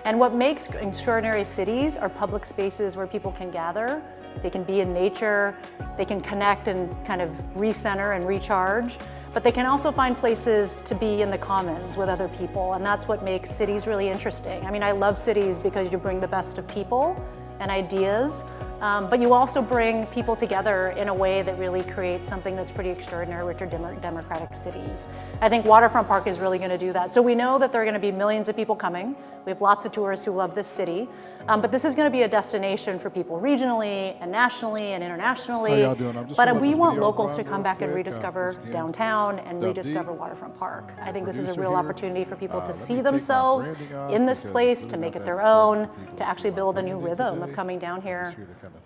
And what makes extraordinary cities are public spaces where people can gather, they can be in nature, they can connect and kind of recenter and recharge, but they can also find places to be in the commons with other people, and that's what makes cities really interesting. I mean, I love cities because you bring the best of people and ideas, but you also bring people together in a way that really creates something that's pretty extraordinary, which are democratic cities. I think Waterfront Park is really going to do that. So we know that there are going to be millions of people coming. We have lots of tourists who love this city, but this is going to be a destination for people regionally and nationally and internationally. How y'all doing? But we want locals to come back and rediscover downtown and rediscover Waterfront Park. I think this is a real opportunity for people to see themselves in this place, to make it their own, to actually build a new rhythm of coming down here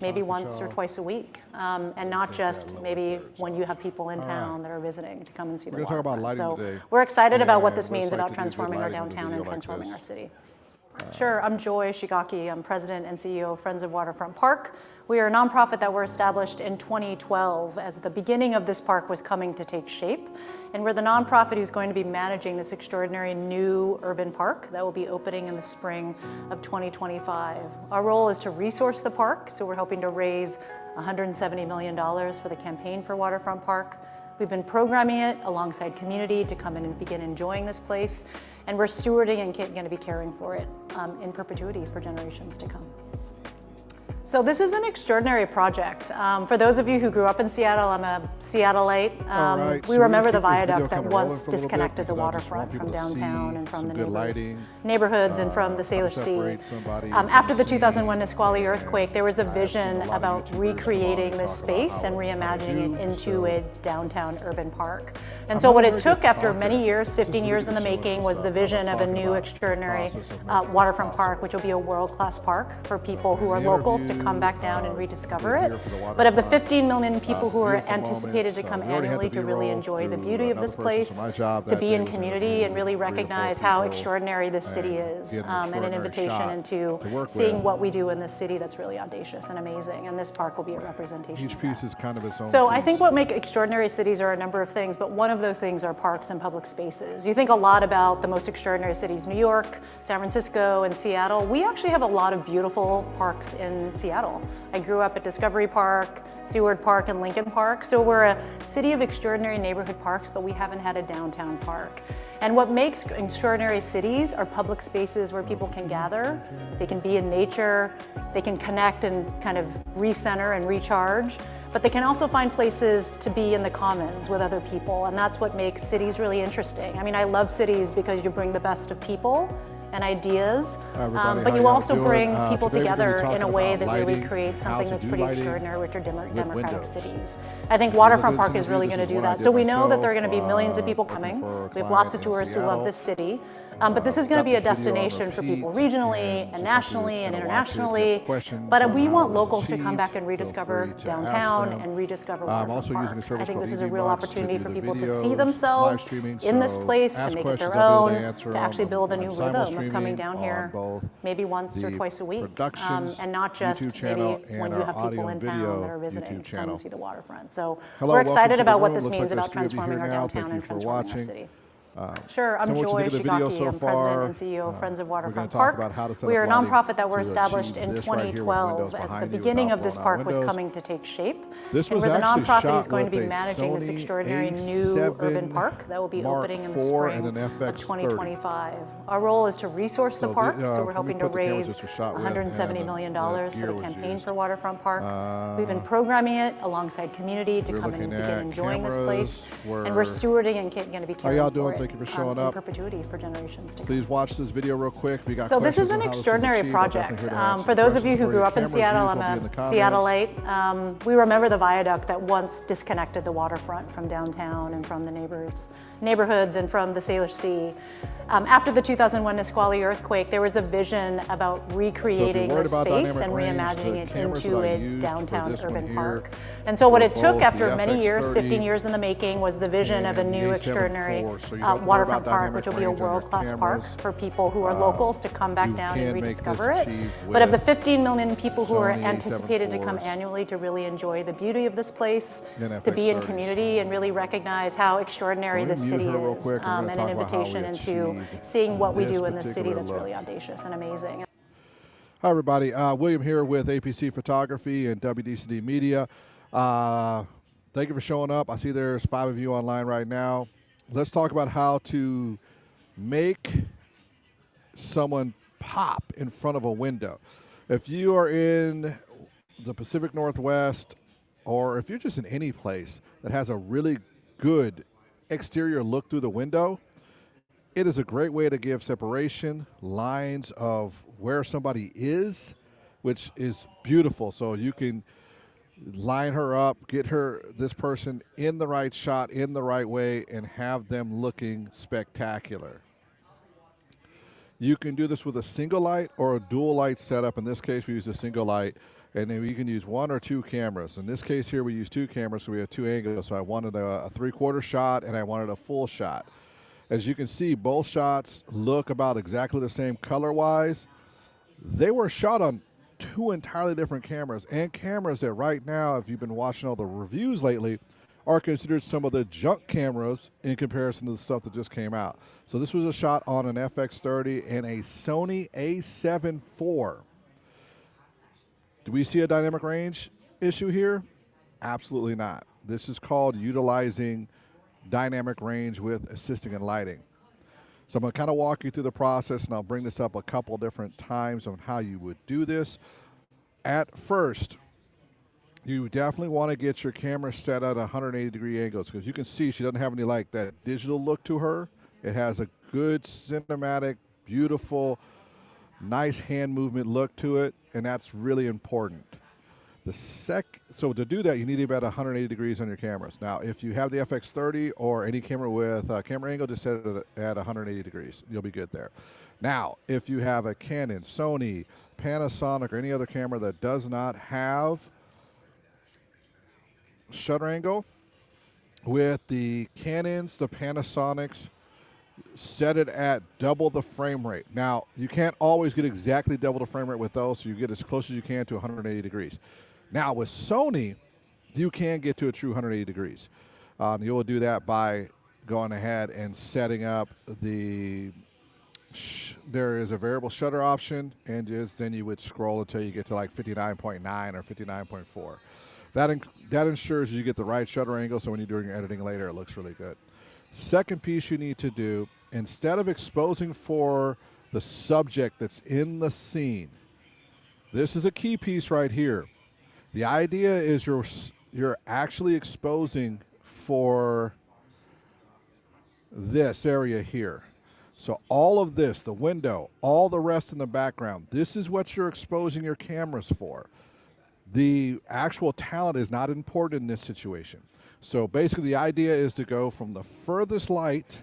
maybe once or twice a week, and not just maybe when you have people in town that are visiting to come and see the waterfront. So we're excited about what this means about transforming our downtown and transforming our city. Sure, I'm Joy Shigaki. I'm president and CEO of Friends of Waterfront Park. We are a nonprofit that were established in 2012 as the beginning of this park was coming to take shape. And we're the nonprofit who's going to be managing this extraordinary new urban park that will be opening in the spring of 2025. Our role is to resource the park, so we're hoping to raise $170 million for the campaign for Waterfront Park. We've been programming it alongside community to come in and begin enjoying this place, and we're stewarding and going to be caring for it in perpetuity for generations to come. So this is an extraordinary project. For those of you who grew up in Seattle, I'm a Seattleite. We remember the viaduct that once disconnected the waterfront from downtown and from the neighborhoods and from the Salish Sea. After the 2001 Nisqually earthquake, there was a vision about recreating this space and reimagining it into a downtown urban park. And so what it took after many years, 15 years in the making, was the vision of a new extraordinary waterfront park, which will be a world-class park for people who are locals to come back down and rediscover it. But of the 15 million people who are anticipated to come annually to really enjoy the beauty of this place, to be in community and really recognize how extraordinary this city is, and an invitation into seeing what we do in this city that's really audacious and amazing. And this park will be a representation Each piece is kind of its own So I think what make extraordinary cities are a number of things, but one of those things are parks and public spaces. You think a lot about the most extraordinary cities, New York, San Francisco, and Seattle. We actually have a lot of beautiful parks in Seattle. I grew up at Discovery Park, Seward Park, and Lincoln Park. So we're a city of extraordinary neighborhood parks, but we haven't had a downtown park. And what makes extraordinary cities are public spaces where people can gather, they can be in nature, they can connect and kind of recenter and recharge, but they can also find places to be in the commons with other people, and that's what makes cities really interesting. I mean, I love cities because you bring the best of people and ideas, but you also bring people together in a way that really creates something that's pretty extraordinary, which are democratic cities. I think Waterfront Park is really going to do that. So we know that there are going to be millions of people coming. We have lots of tourists who love this city. But this is going to be a destination for people regionally and nationally and internationally. But we want locals to come back and rediscover downtown and rediscover Waterfront Park. I think this is a real opportunity for people to see themselves in this place, to make it their own, to actually build a new rhythm of coming down here maybe once or twice a week, and not just maybe when you have people in town that are visiting to come and see the waterfront. So we're excited about what this means about transforming our downtown and transforming our city. Sure, I'm Joy Shigaki. I'm president and CEO of Friends of Waterfront Park. We are a nonprofit that were established in 2012 as the beginning of this park was coming to take shape. And we're the nonprofit who's going to be managing this extraordinary new urban park that will be opening in the spring of 2025. Our role is to resource the park, so we're hoping to raise $170 million for the campaign for Waterfront Park. We've been programming it alongside community to come in and begin enjoying this place, and we're stewarding and going to be caring for it. Thank you for showing up. In perpetuity for generations to come. Please watch this video real quick. If you got so this is an extraordinary project. For those of you who grew up in Seattle, I'm a Seattleite. We remember the viaduct that once disconnected the waterfront from downtown and from the neighborhoods and from the Salish Sea. After the 2001 Nisqually earthquake, there was a vision about recreating the space and reimagining it into a downtown urban park. And so what it took after many years, 15 years in the making, was the vision of a new extraordinary more waterfront about park, dynamic which will be a range on your world-class park cameras. for people who are locals to come back you down can and make this rediscover it. achieved But of the with 15 million people who are Sony anticipated to come 7.4s annually to really enjoy the beauty of this place, and to be in FX30s. community and really recognize how extraordinary So let me this mute city her real is, quick. We're gonna and talk an about how we invitation into achieved seeing what we this do in this city particular that's really look. audacious and amazing. Hi, everybody. William here with A.P.C Photography and WDCD Media. Thank you for showing up. I see there's 5 of you online right now. Let's talk about how to make someone pop in front of a window. If you are in the Pacific Northwest, or if you're just in any place that has a really good exterior look through the window, it is a great way to give separation, lines of where somebody is, which is beautiful. So you can line her up, get this person in the right shot, in the right way, and have them looking spectacular. You can do this with a single light or a dual light setup. In this case, we use a single light, and then we can use 1 or 2 cameras. In this case here, we use 2 cameras, so we have 2 angles. So I wanted a 3/4 shot, and I wanted a full shot. As you can see, both shots look about exactly the same color-wise. They were shot on 2 entirely different cameras, and cameras that right now, if you've been watching all the reviews lately, are considered some of the junk cameras in comparison to the stuff that just came out. So this was a shot on an FX30 and a Sony A7 IV. Do we see a dynamic range issue here? Absolutely not. This is called utilizing dynamic range with assisting in lighting. So I'm going to kind of walk you through the process, and I'll bring this up a couple different times on how you would do this. At first, you definitely want to get your camera set at 180-degree angles, because you can see she doesn't have any like that digital look to her. It has a good cinematic, beautiful, nice hand movement look to it, and that's really important. So to do that, you need to be about 180 degrees on your cameras. Now, if you have the FX30 or any camera with camera angle, just set it at 180 degrees. You'll be good there. Now, if you have a Canon, Sony, Panasonic, or any other camera that does not have shutter angle, with the Canons, the Panasonics, set it at double the frame rate. Now, you can't always get exactly double the frame rate with those, so you get as close as you can to 180 degrees. Now, with Sony, you can get to a true 180 degrees. You will do that by going ahead and setting up there is a variable shutter option, and then you would scroll until you get to like 59.9 or 59.4. That ensures you get the right shutter angle, so when you're doing your editing later, it looks really good. Second piece you need to do, instead of exposing for the subject that's in the scene, this is a key piece right here. The idea is you're actually exposing for this area here. So all of this, the window, all the rest in the background, this is what you're exposing your cameras for. The actual talent is not important in this situation. So basically the idea is to go from the furthest light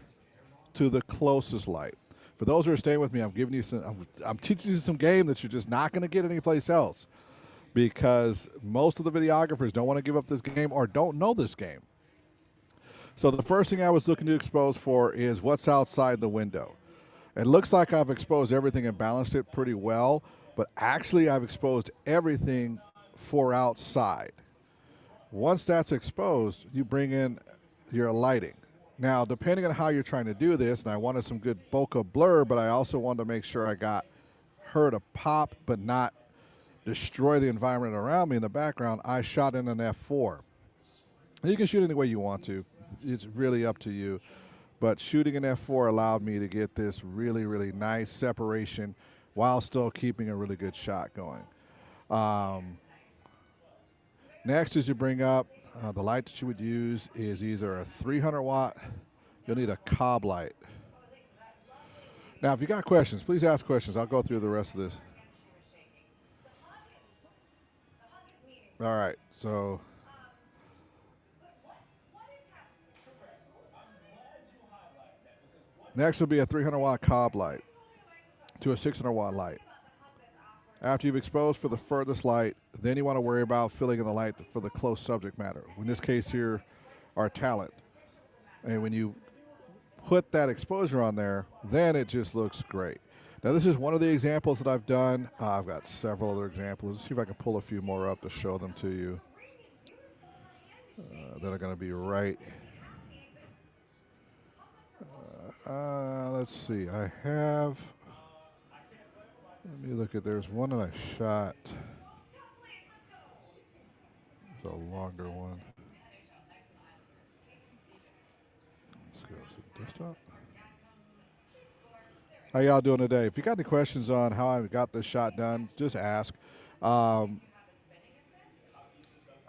to the closest light. For those who are staying with me, I'm teaching you some game that you're just not going to get anyplace else, because most of the videographers don't want to give up this game or don't know this game. So the first thing I was looking to expose for is what's outside the window. It looks like I've exposed everything and balanced it pretty well, but actually I've exposed everything for outside. Once that's exposed, you bring in your lighting. Now, depending on how you're trying to do this, and I wanted some good bokeh blur, but I also wanted to make sure I got her to pop but not destroy the environment around me in the background, I shot in an f4. You can shoot any way you want to. It's really up to you. But shooting an f4 allowed me to get this really, really nice separation while still keeping a really good shot going. Next, as you bring up, the light that you would use is either a 300 watt, you'll need a cob light. Now, if you got questions, please ask questions. I'll go through the rest of this. All right, so next will be a 300 watt cob light to a 600 watt light. After you've exposed for the furthest light, then you want to worry about filling in the light for the close subject matter. In this case here, our talent. And when you put that exposure on there, then it just looks great. Now this is one of the examples that I've done. I've got several other examples. Let's see if I can pull a few more up to show them to you that are going to be right. Let's see. I have. Let me look at. There's one that I shot. It's a longer one. Let's go to desktop. How y'all doing today? If you got any questions on how I got this shot done, just ask.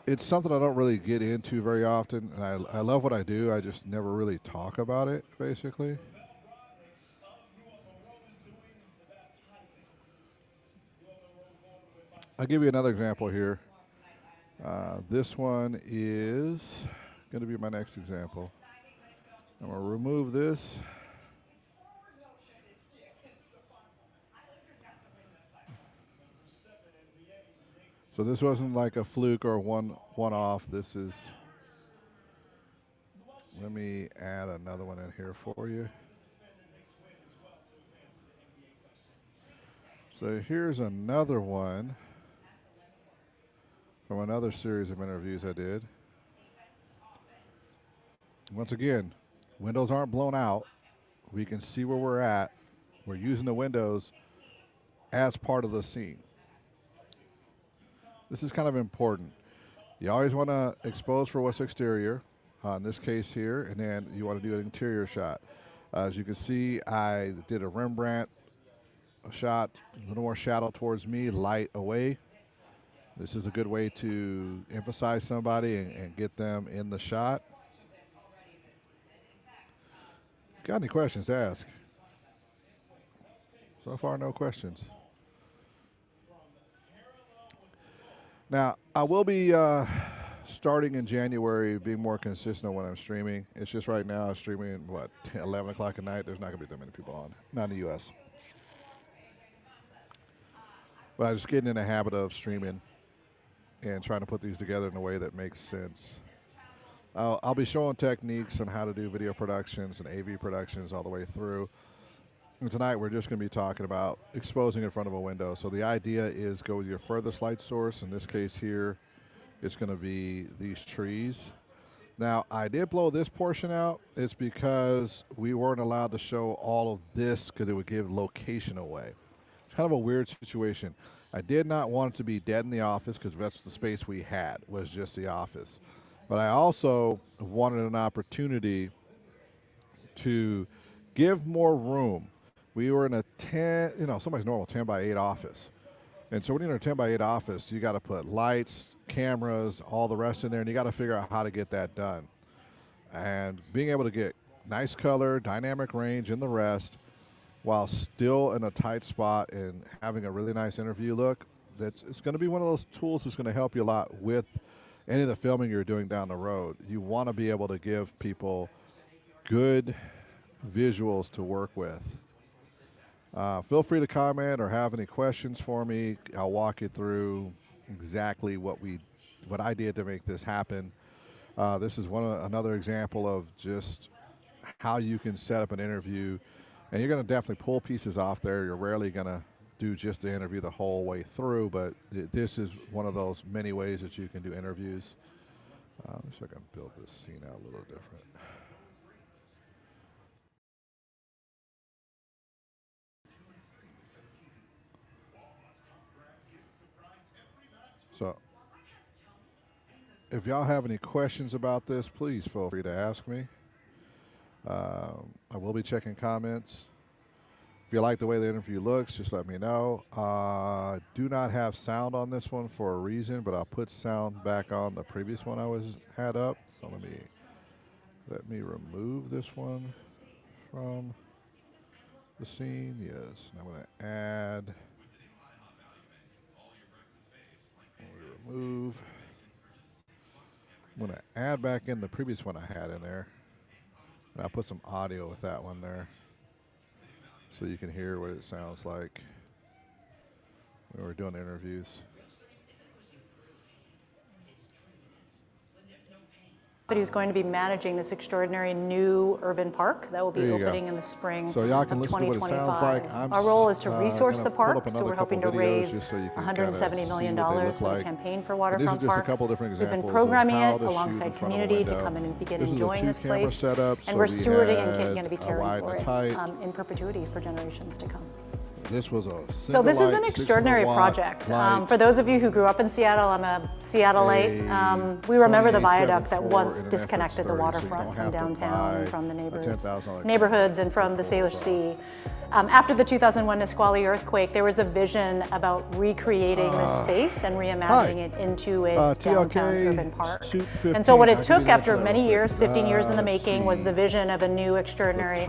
It's something I don't really get into very often, and I love what I do. I just never really talk about it, basically. I'll give you another example here. This one is going to be my next example. I'm going to remove this. So this wasn't like a fluke or one-off. This is, let me add another one in here for you. So here's another one from another series of interviews I did. Once again, windows aren't blown out. We can see where we're at. We're using the windows as part of the scene. This is kind of important. You always want to expose for what's exterior, in this case here, and then you want to do an interior shot. As you can see, I did a Rembrandt shot, a little more shadow towards me, light away. This is a good way to emphasize somebody and get them in the shot. If you got any questions, ask. So far, no questions. Now, I will be starting in January, being more consistent when I'm streaming. It's just right now, I'm streaming, 10, 11 o'clock at night. There's not going to be that many people on, not in the U.S. But I'm just getting in the habit of streaming and trying to put these together in a way that makes sense. I'll be showing techniques on how to do video productions and AV productions all the way through. And tonight we're just going to be talking about exposing in front of a window. So the idea is go with your furthest light source. In this case here, it's going to be these trees. Now, I did blow this portion out. It's because we weren't allowed to show all of this because it would give location away. It's kind of a weird situation. I did not want it to be dead in the office because that's the space we had, was just the office. But I also wanted an opportunity to give more room. We were in a 10, somebody's normal 10 by 8 office. And so when you're in a 10 by 8 office, you got to put lights, cameras, all the rest in there, and you got to figure out how to get that done. And being able to get nice color, dynamic range, and the rest, while still in a tight spot and having a really nice interview look, it's going to be one of those tools that's going to help you a lot with any of the filming you're doing down the road. You want to be able to give people good visuals to work with. Feel free to comment or have any questions for me. I'll walk you through exactly what I did to make this happen. This is another example of just how you can set up an interview, and you're going to definitely pull pieces off there. You're rarely going to do just the interview the whole way through, but this is one of those many ways that you can do interviews. Let me see if I can build this scene out a little different. So, if y'all have any questions about this, please feel free to ask me. I will be checking comments. If you like the way the interview looks, just let me know. Do not have sound on this one for a reason, but I'll put sound back on the previous one I had up. So let me remove this one from the scene. Yes, and I'm going to add. Remove. I'm going to add back in the previous one I had in there. And I'll put some audio with that one there so you can hear what it sounds like when we're doing interviews. who's going to be managing this extraordinary new urban park that will be There you go. opening in the spring So y'all can of listen to what it 2025. sounds like. I'm Our role is to gonna resource the pull up park, so another we're hoping to couple videos raise just so you can $170 kinda million see what they look for the like. campaign for And Waterfront these are just Park. a couple different We've been examples programming of how it to shoot alongside in front of a community to window. come in and begin This is a enjoying this two-camera place. setup, And so we're we stewarding and had going to be a caring wide for and a it tight. in perpetuity for generations to come. This was a So this is an extraordinary project. For those of you who grew up in Seattle, I'm a Seattleite. We remember the viaduct that once disconnected the waterfront from downtown, from the neighborhoods, and from the Salish Sea. After the 2001 Nisqually earthquake, there was a vision about recreating this space and reimagining it into a downtown urban park. And so what it took after many years, 15 years in the making, was the vision of a new extraordinary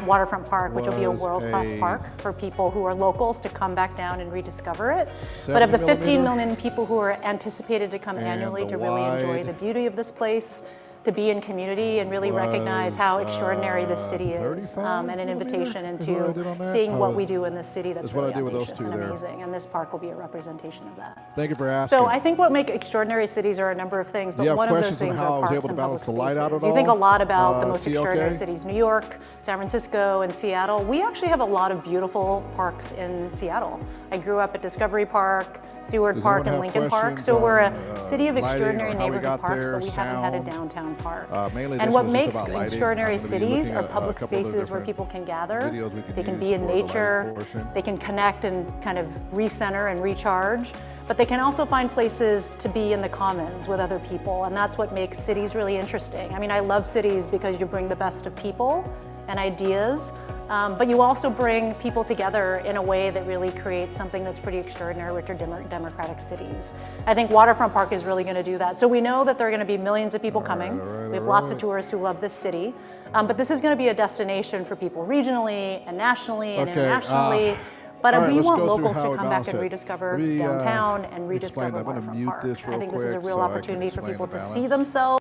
waterfront park, which will be a world-class park for people who are locals to come back down and rediscover it. But of the 15 million people who are anticipated to come annually to really enjoy the beauty of this place, to be in community and really recognize how extraordinary this city is, and an invitation into seeing what we do in this city that's really audacious and amazing. And this park will be a representation of that. Thank you for asking. So I think what make extraordinary cities are a number of things, but one of those things are parks and public spaces. You think a lot about the most extraordinary cities, New York, San Francisco, and Seattle. We actually have a lot of beautiful parks in Seattle. I grew up at Discovery Park, Seward Park, and Lincoln Park. So we're a city of extraordinary neighborhood parks, but we haven't had a downtown park. And what makes extraordinary cities are public spaces where people can gather, they can be in nature, they can connect and kind of recenter and recharge, but they can also find places to be in the commons with other people, and that's what makes cities really interesting. I mean, I love cities because you bring the best of people and ideas, but you also bring people together in a way that really creates something that's pretty extraordinary, which are democratic cities. I think Waterfront Park is really going to do that. So we know that there are going to be millions of people coming. We have lots of tourists who love this city, but this is going to be a destination for people regionally and nationally and internationally. But we want locals to come back and rediscover downtown and rediscover Waterfront Park. I think this is a real opportunity for people to see themselves.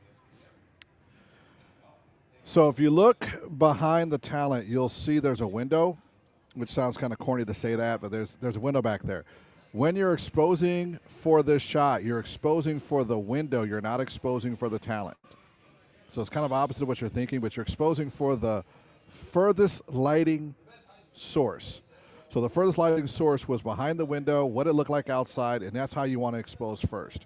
So if you look behind the talent, you'll see there's a window, which sounds kind of corny to say that, but there's a window back there. When you're exposing for this shot, you're exposing for the window. You're not exposing for the talent. So it's kind of opposite of what you're thinking, but you're exposing for the furthest lighting source. So the furthest lighting source was behind the window, what it looked like outside, and that's how you want to expose first.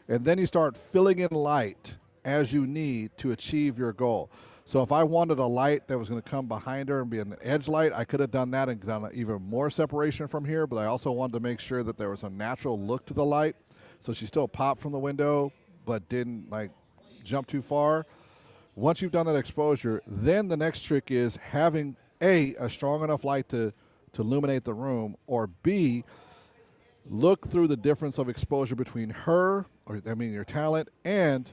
And then you start filling in light as you need to achieve your goal. So if I wanted a light that was going to come behind her and be an edge light, I could have done that and done even more separation from here, but I also wanted to make sure that there was a natural look to the light, so she still popped from the window but didn't like jump too far. Once you've done that exposure, then the next trick is having a strong enough light to illuminate the room, or B, look through the difference of exposure between her, or I mean your talent, and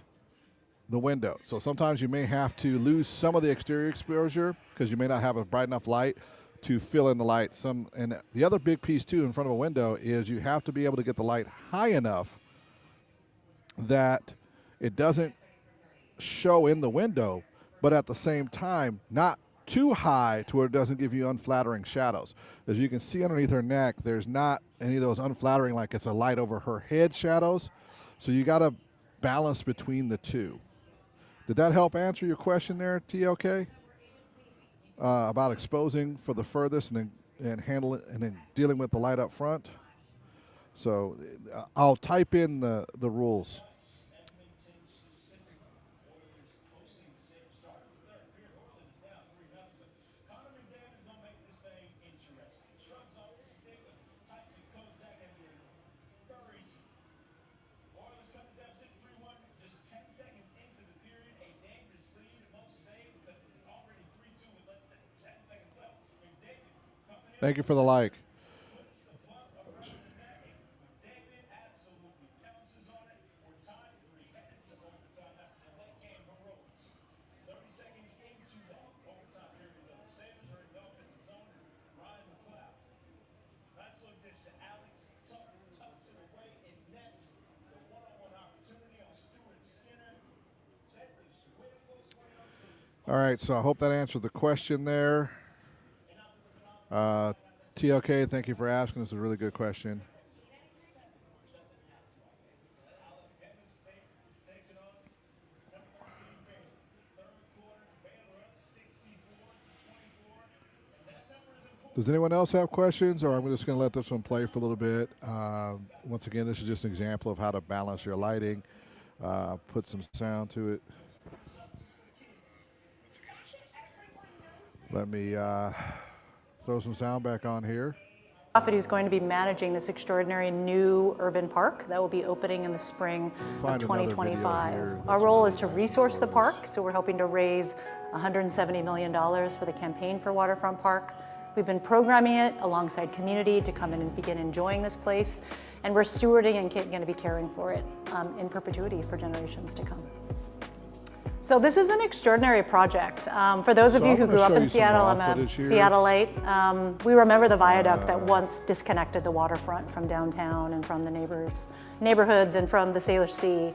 the window. So sometimes you may have to lose some of the exterior exposure because you may not have a bright enough light to fill in the light. And the other big piece too in front of a window is you have to be able to get the light high enough that it doesn't show in the window, but at the same time not too high to where it doesn't give you unflattering shadows. As you can see underneath her neck, there's not any of those unflattering, like it's a light over her head shadows. So you got to balance between the two. Did that help answer your question there, TLK? About exposing for the furthest and then dealing with the light up front? So I'll type in the rules. Thank you for the like. All right, so I hope that answered the question there. TLK, thank you for asking. This is a really good question. Does anyone else have questions, or I'm just going to let this one play for a little bit? Once again, this is just an example of how to balance your lighting. Put some sound to it. Let me throw some sound back on here. Who's going to be managing this extraordinary new urban park that will be opening in the spring of 2025. Our role is to resource the park, so we're hoping to raise $170 million for the campaign for Waterfront Park. We've been programming it alongside community to come in and begin enjoying this place, and we're stewarding and going to be caring for it in perpetuity for generations to come. So this is an extraordinary project. For those of you who grew up in Seattle, I'm a Seattleite. We remember the viaduct that once disconnected the waterfront from downtown and from the neighborhoods and from the Salish Sea.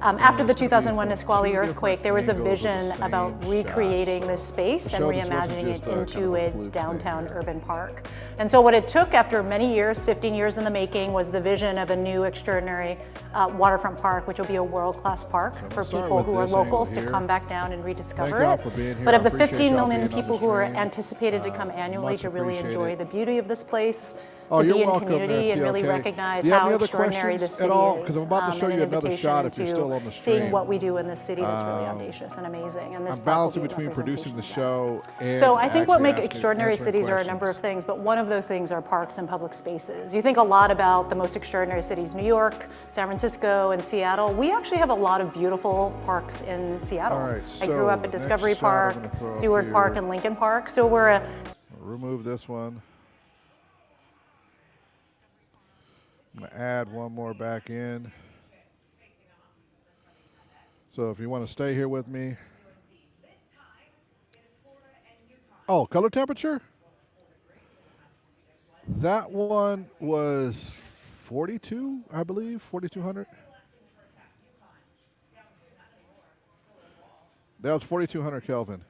After the 2001 Nisqually earthquake, there was a vision about recreating this space and reimagining it into a downtown urban park. And so what it took after many years, 15 years in the making, was the vision of a new extraordinary waterfront park, which will be a world-class park for people who are locals to come back down and rediscover it. But of the 15 million people who are anticipated to come annually to really enjoy the beauty of this place, to be in community and really recognize how extraordinary this city is. Because I'm about to show you another shot if you're still on the stream. Seeing what we do in this city that's really audacious and amazing. And this I'm balancing between producing the show and so I think what makes extraordinary cities are a number of things, but one of those things are parks and public spaces. You think a lot about the most extraordinary cities, New York, San Francisco, and Seattle. We actually have a lot of beautiful parks in Seattle. Right, I grew up at Discovery Park, Seward Park, and Lincoln Park. So we're a... Remove this one. I'm going to add one more back in. So if you want to stay here with me. Oh, color temperature? That one was 42, I believe, 4,200. That was 4,200 Kelvin.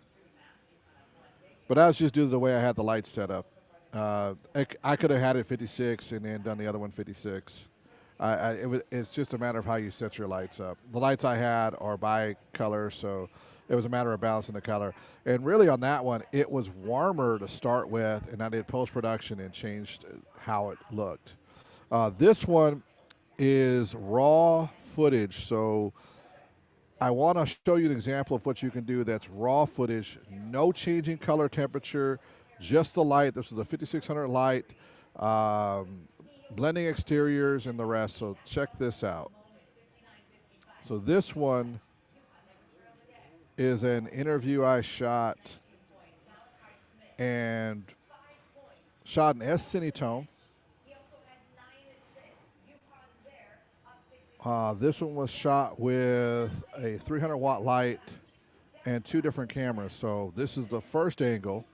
But that was just due to the way I had the lights set up. I could have had it 56 and then done the other one 56. It's just a matter of how you set your lights up. The lights I had are by color, so it was a matter of balancing the color. And really on that one, it was warmer to start with, and I did post-production and changed how it looked. This one is raw footage, so I want to show you an example of what you can do that's raw footage, no changing color temperature, just the light. This was a 5600 light, blending exteriors and the rest. So check this out. So this one is an interview I shot in S Cinetone. This one was shot with a 300 watt light and two different cameras. So this is the first angle,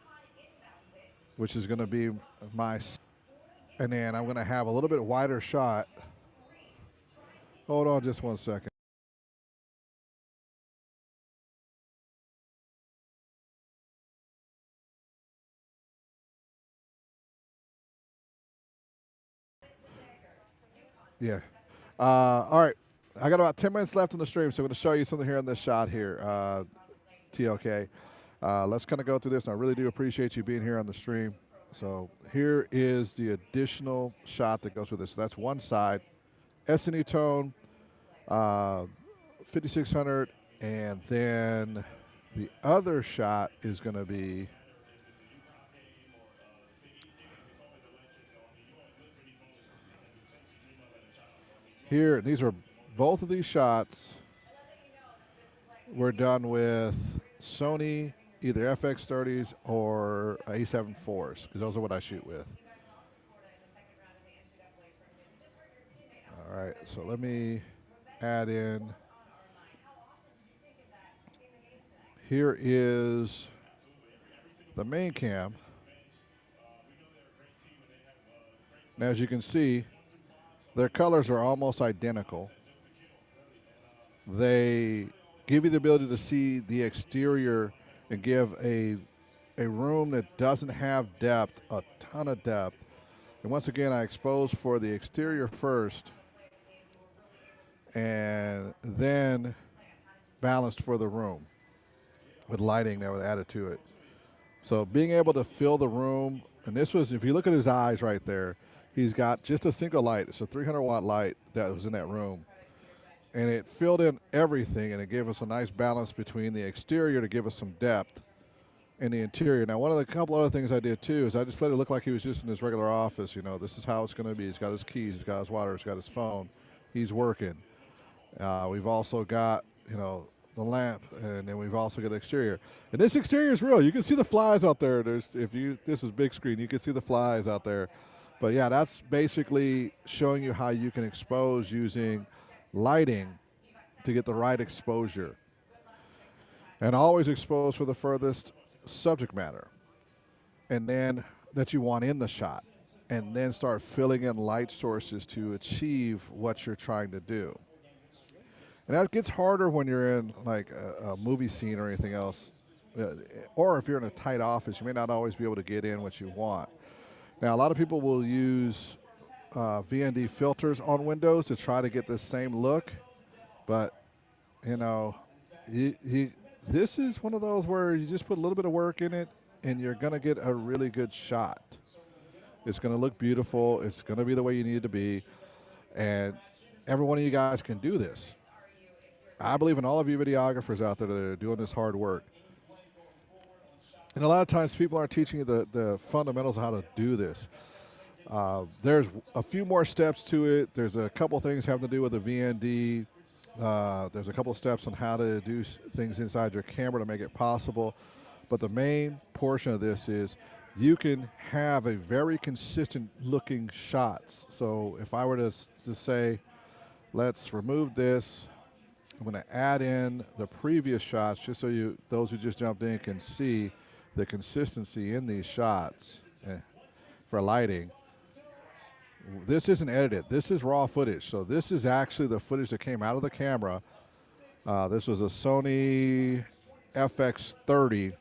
which is going to be and then I'm going to have a little bit wider shot. Hold on just 1 second. Yeah. All right. I got about 10 minutes left on the stream, so I'm going to show you something here on this shot here, TLK. Let's kind of go through this, and I really do appreciate you being here on the stream. So here is the additional shot that goes with this. So that's one side, Cinetone, 5600, and then the other shot is going to be here. These are both of these shots were done with Sony, either FX30s or A7 IVs, because those are what I shoot with. All right, so let me add in. Here is the main cam. Now, as you can see, their colors are almost identical. They give you the ability to see the exterior and give a room that doesn't have depth, a ton of depth. And once again, I expose for the exterior first and then balanced for the room with lighting that was added to it. So being able to fill the room And this was, if you look at his eyes right there, he's got just a single light. It's a 300-watt light that was in that room. And it filled in everything, and it gave us a nice balance between the exterior to give us some depth and the interior. Now, one of the couple other things I did, too, is I just let it look like he was just in his regular office. You know, this is how it's going to be. He's got his keys. He's got his water. He's got his phone. He's working. We've also got, you know, the lamp, and then we've also got the exterior. And this exterior is real. You can see the flies out there. This is big screen, you can see the flies out there. But yeah, that's basically showing you how you can expose using lighting to get the right exposure. And always expose for the furthest subject matter, and then that you want in the shot, and then start filling in light sources to achieve what you're trying to do. And that gets harder when you're in like a movie scene or anything else. Or if you're in a tight office, you may not always be able to get in what you want. Now, a lot of people will use VND filters on windows to try to get the same look. But, you know, this is one of those where you just put a little bit of work in it and you're going to get a really good shot. It's going to look beautiful. It's going to be the way you need it to be. And every one of you guys can do this. I believe in all of you videographers out there that are doing this hard work. And a lot of times people aren't teaching you the fundamentals of how to do this. There's a few more steps to it. There's a couple things having to do with the VND. There's a couple of steps on how to do things inside your camera to make it possible. But the main portion of this is you can have a very consistent looking shots. So if I were to say, let's remove this, I'm going to add in the previous shots just so those who just jumped in can see the consistency in these shots for lighting. This isn't edited. This is raw footage. So this is actually the footage that came out of the camera. This was a Sony FX30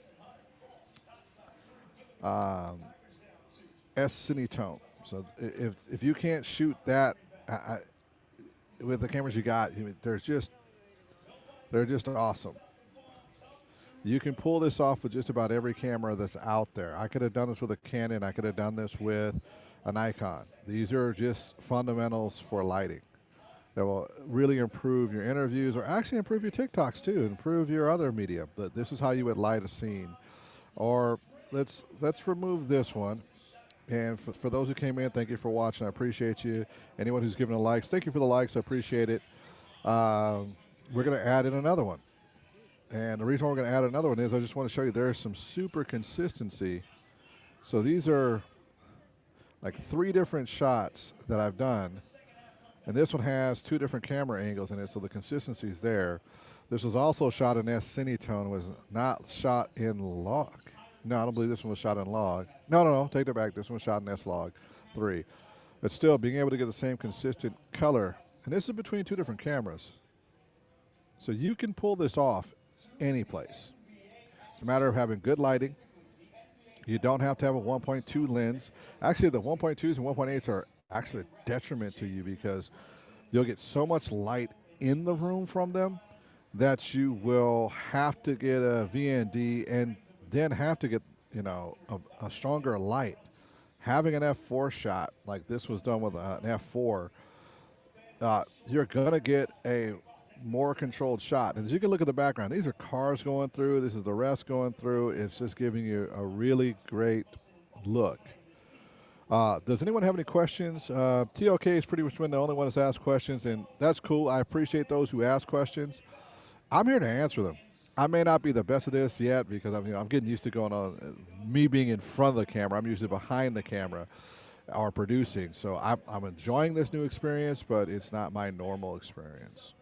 S Cinetone. So if you can't shoot that with the cameras you got, they're just awesome. You can pull this off with just about every camera that's out there. I could have done this with a Canon. I could have done this with a Nikon. These are just fundamentals for lighting that will really improve your interviews, or actually improve your TikToks too, improve your other media. But this is how you would light a scene. Or let's remove this one. And for those who came in, thank you for watching. I appreciate you. Anyone who's given the likes, thank you for the likes. I appreciate it. We're going to add in another one. And the reason we're going to add another one is I just want to show you there's some super consistency. So these are like 3 different shots that I've done. And this one has 2 different camera angles in it, so the consistency is there. This was also shot in S Cinetone, was not shot in log. No, I don't believe this one was shot in log. No, take that back. This one was shot in S log 3. But still, being able to get the same consistent color. And this is between 2 different cameras. So you can pull this off any place. It's a matter of having good lighting. You don't have to have a 1.2 lens. Actually, the 1.2s and 1.8s are actually a detriment to you because you'll get so much light in the room from them that you will have to get a VND and then have to get, a stronger light. Having an f4 shot like this was done with an f4, you're going to get a more controlled shot. And as you can look at the background, these are cars going through. This is the rest going through. It's just giving you a really great look. Does anyone have any questions? TOK is pretty much been the only one that's asked questions, and that's cool. I appreciate those who ask questions. I'm here to answer them. I may not be the best at this yet because I'm getting used to going on, me being in front of the camera. I'm usually behind the camera or producing. So I'm enjoying this new experience, but it's not my normal experience.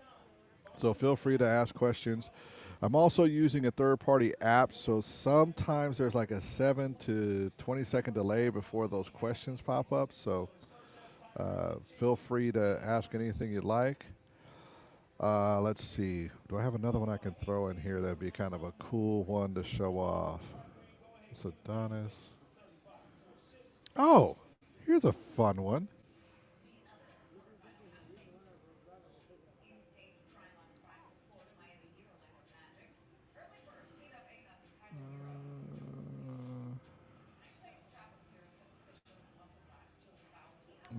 So feel free to ask questions. I'm also using a third-party app, so sometimes there's like a 7 to 20-second delay before those questions pop up. So feel free to ask anything you'd like. Let's see. Do I have another one I can throw in here that'd be kind of a cool one to show off? It's Adonis. Oh, here's a fun one.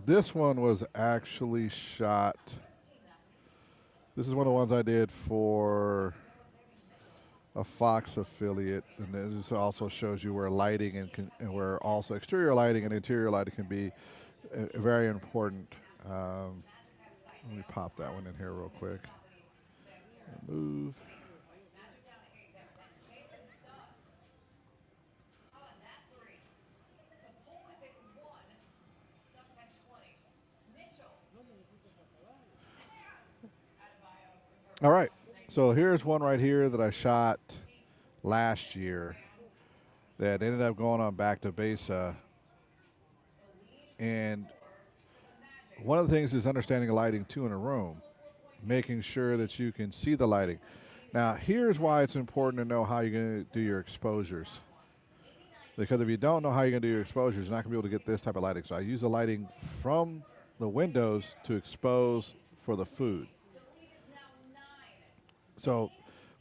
This one was actually shot. This is one of the ones I did for a Fox affiliate, and this also shows you where lighting and where also exterior lighting and interior lighting can be very important. Let me pop that one in here real quick. Move. All right, so here's one right here that I shot last year that ended up going on back to Besa. And one of the things is understanding lighting too in a room, making sure that you can see the lighting. Now, here's why it's important to know how you're going to do your exposures. Because if you don't know how you're going to do your exposures, you're not going to be able to get this type of lighting. So I use the lighting from the windows to expose for the food. So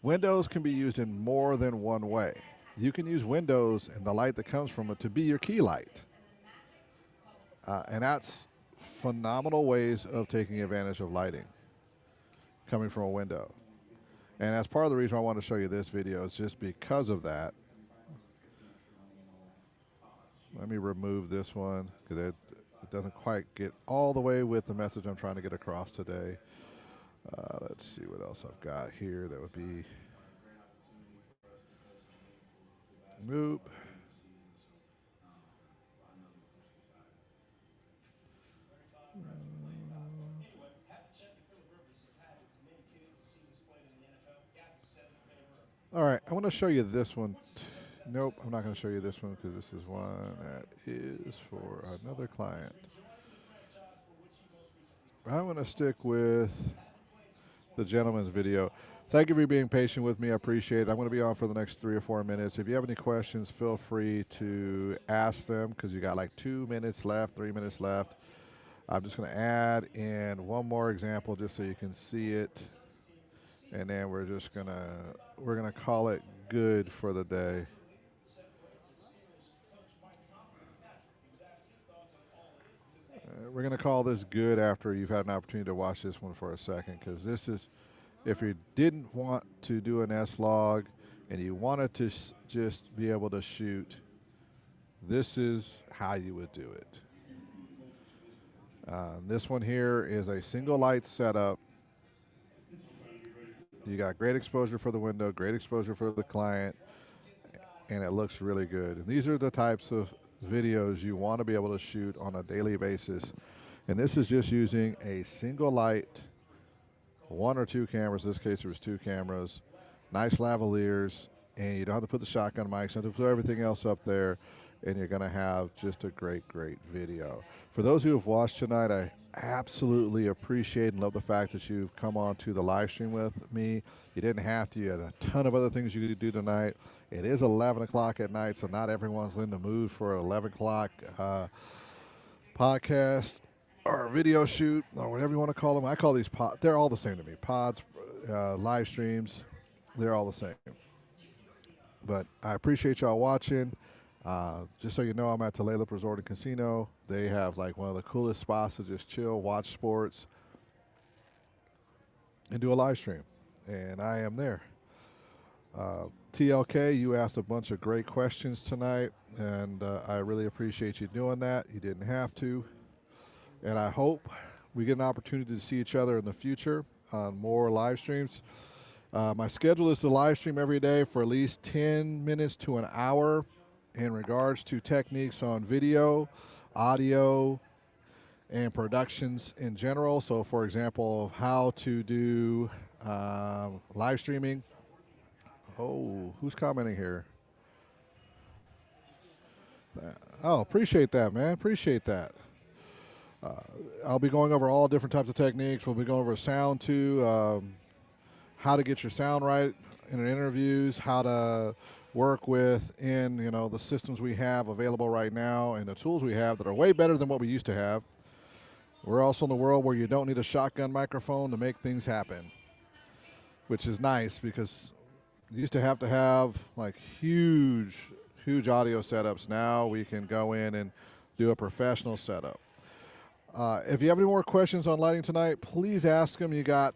windows can be used in more than one way. You can use windows and the light that comes from it to be your key light. And that's phenomenal ways of taking advantage of lighting coming from a window. And that's part of the reason I want to show you this video is just because of that. Let me remove this one because it doesn't quite get all the way with the message I'm trying to get across today. Let's see what else I've got here. That would be, nope. All right, I want to show you this one. Nope, I'm not going to show you this one because this is one that is for another client. I'm going to stick with the gentleman's video. Thank you for being patient with me. I appreciate it. I'm going to be on for the next 3 or 4 minutes. If you have any questions, feel free to ask them because you got like 2 minutes left, 3 minutes left. I'm just going to add in one more example just so you can see it. And then we're going to call it good for the day. We're going to call this good after you've had an opportunity to watch this one for a second because this is, if you didn't want to do an S-Log and you wanted to just be able to shoot, this is how you would do it. This one here is a single light setup. You got great exposure for the window, great exposure for the client, and it looks really good. And these are the types of videos you want to be able to shoot on a daily basis. And this is just using a single light, 1 or 2 cameras. In this case, there was 2 cameras, nice lavaliers, and you don't have to put the shotgun mics, you don't have to put everything else up there, and you're going to have just a great, great video. For those who have watched tonight, I absolutely appreciate and love the fact that you've come on to the live stream with me. You didn't have to. You had a ton of other things you could do tonight. It is 11 o'clock at night, so not everyone's in the mood for an 11 o'clock podcast or video shoot or whatever you want to call them. I call these pods. They're all the same to me. Pods, live streams, they're all the same. But I appreciate y'all watching. Just so you know, I'm at Tulalip Resort and Casino. They have like one of the coolest spots to just chill, watch sports, and do a live stream. And I am there. TLK, you asked a bunch of great questions tonight, and I really appreciate you doing that. You didn't have to. And I hope we get an opportunity to see each other in the future on more live streams. My schedule is to live stream every day for at least 10 minutes to an hour in regards to techniques on video, audio, and productions in general. So, for example, how to do live streaming. Oh, who's commenting here? Oh, appreciate that, man. Appreciate that. I'll be going over all different types of techniques. We'll be going over sound too, how to get your sound right in interviews, how to work with the systems we have available right now and the tools we have that are way better than what we used to have. We're also in a world where you don't need a shotgun microphone to make things happen, which is nice because you used to have like huge audio setups. Now we can go in and do a professional setup. If you have any more questions on lighting tonight, please ask them. You got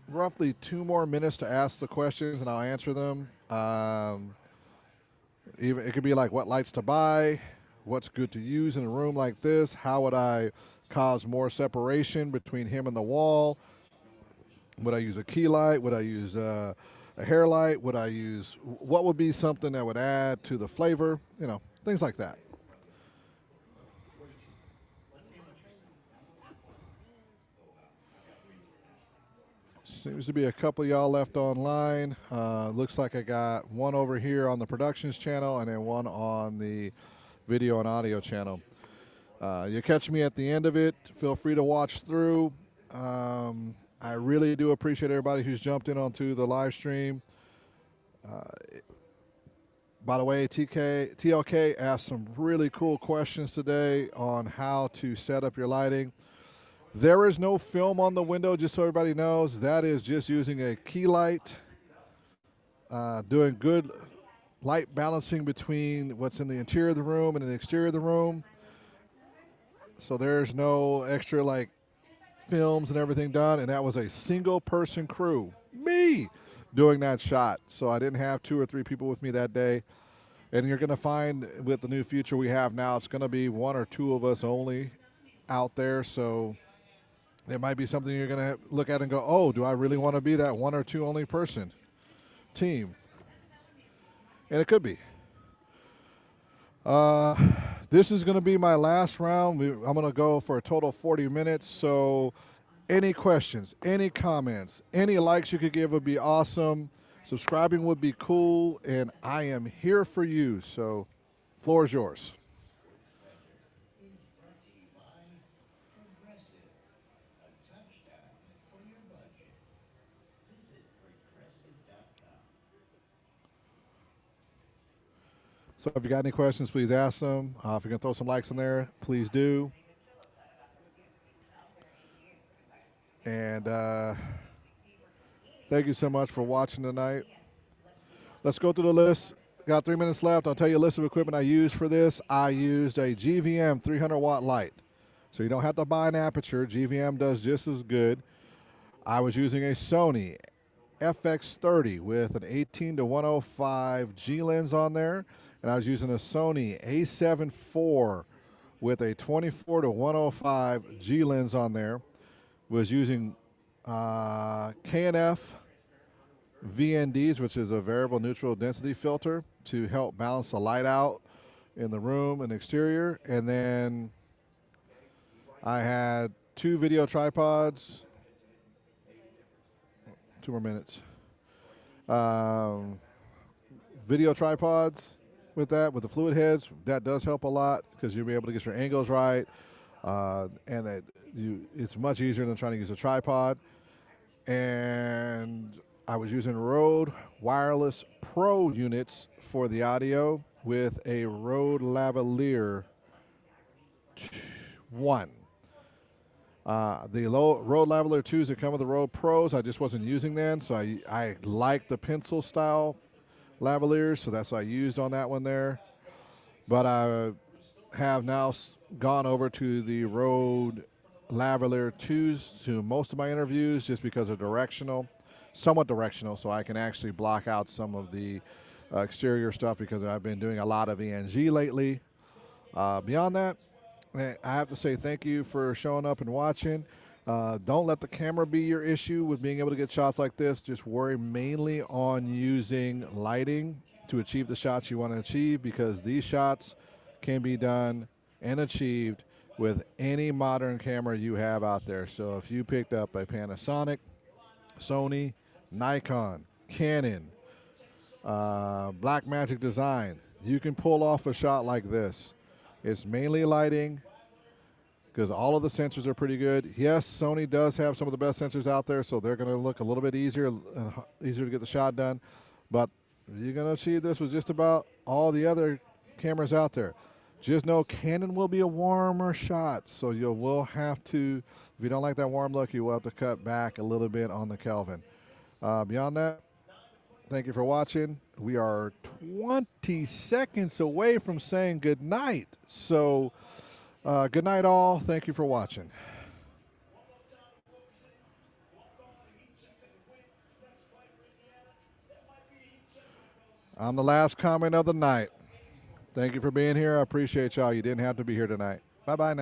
roughly 2 more minutes to ask the questions, and I'll answer them. Even it could be like what lights to buy, what's good to use in a room like this, how would I cause more separation between him and the wall, would I use a key light, would I use a hair light, what would be something that would add to the flavor, things like that. Seems to be a couple of y'all left online. Looks like I got one over here on the productions channel and then one on the video and audio channel. You catch me at the end of it. Feel free to watch through. I really do appreciate everybody who's jumped in onto the live stream. By the way, TLK asked some really cool questions today on how to set up your lighting. There is no film on the window, just so everybody knows. That is just using a key light, doing good light balancing between what's in the interior of the room and the exterior of the room. So there's no extra like films and everything done, and that was a single person crew, me, doing that shot. So I didn't have 2 or 3 people with me that day. And you're going to find with the new feature we have now, it's going to be 1 or 2 of us only out there. So there might be something you're going to look at and go, oh, do I really want to be that 1 or 2 only person team? And it could be. This is going to be my last round. I'm going to go for a total of 40 minutes. So any questions, any comments, any likes you could give would be awesome. Subscribing would be cool. And I am here for you. So floor is yours. So if you got any questions, please ask them. If you're going to throw some likes in there, please do. And thank you so much for watching tonight. Let's go through the list. Got 3 minutes left. I'll tell you a list of equipment I used for this. I used a GVM 300-watt light. So you don't have to buy an aperture. GVM does just as good. I was using a Sony FX30 with an 18-105 G lens on there. And I was using a Sony A7 IV with a 24-105 G lens on there. Was using K&F VNDs, which is a variable neutral density filter, to help balance the light out in the room and exterior. And then I had 2 video tripods. 2 more minutes. Video tripods. With the fluid heads, that does help a lot because you'll be able to get your angles right, and it's much easier than trying to use a tripod. And I was using Rode Wireless Pro units for the audio with a Rode Lavalier 1. The Rode Lavalier 2s that come with the Rode Pros, I just wasn't using then, so I like the pencil style lavaliers, so that's what I used on that one there. But I have now gone over to the Rode lavalier 2s to most of my interviews just because they're somewhat directional, so I can actually block out some of the exterior stuff because I've been doing a lot of ENG lately. Beyond that, I have to say thank you for showing up and watching. Don't let the camera be your issue with being able to get shots like this. Just worry mainly on using lighting to achieve the shots you want to achieve, because these shots can be done and achieved with any modern camera you have out there. So if you picked up a Panasonic, Sony, Nikon, Canon, Blackmagic Design, you can pull off a shot like this. It's mainly lighting, because all of the sensors are pretty good. Yes, Sony does have some of the best sensors out there, so they're going to look a little bit easier to get the shot done. But you're going to achieve this with just about all the other cameras out there. Just know Canon will be a warmer shot, so you will have to, if you don't like that warm look, you will have to cut back a little bit on the Kelvin. Beyond that, thank you for watching. We are 20 seconds away from saying good night. So Good night, all. Thank you for watching. I'm the last comment of the night. Thank you for being here. I appreciate y'all. You didn't have to be here tonight. Bye-bye now.